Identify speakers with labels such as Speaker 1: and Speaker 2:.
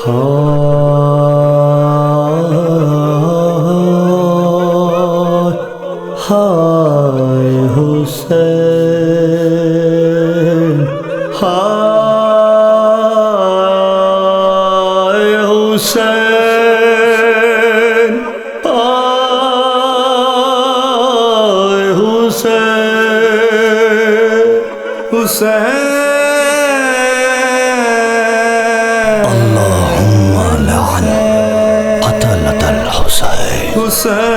Speaker 1: ہائے حسین، ہائے حسین، ہائے حسین، حسین۔
Speaker 2: اللہم لعن قتلۃ الحسین۔
Speaker 1: حسین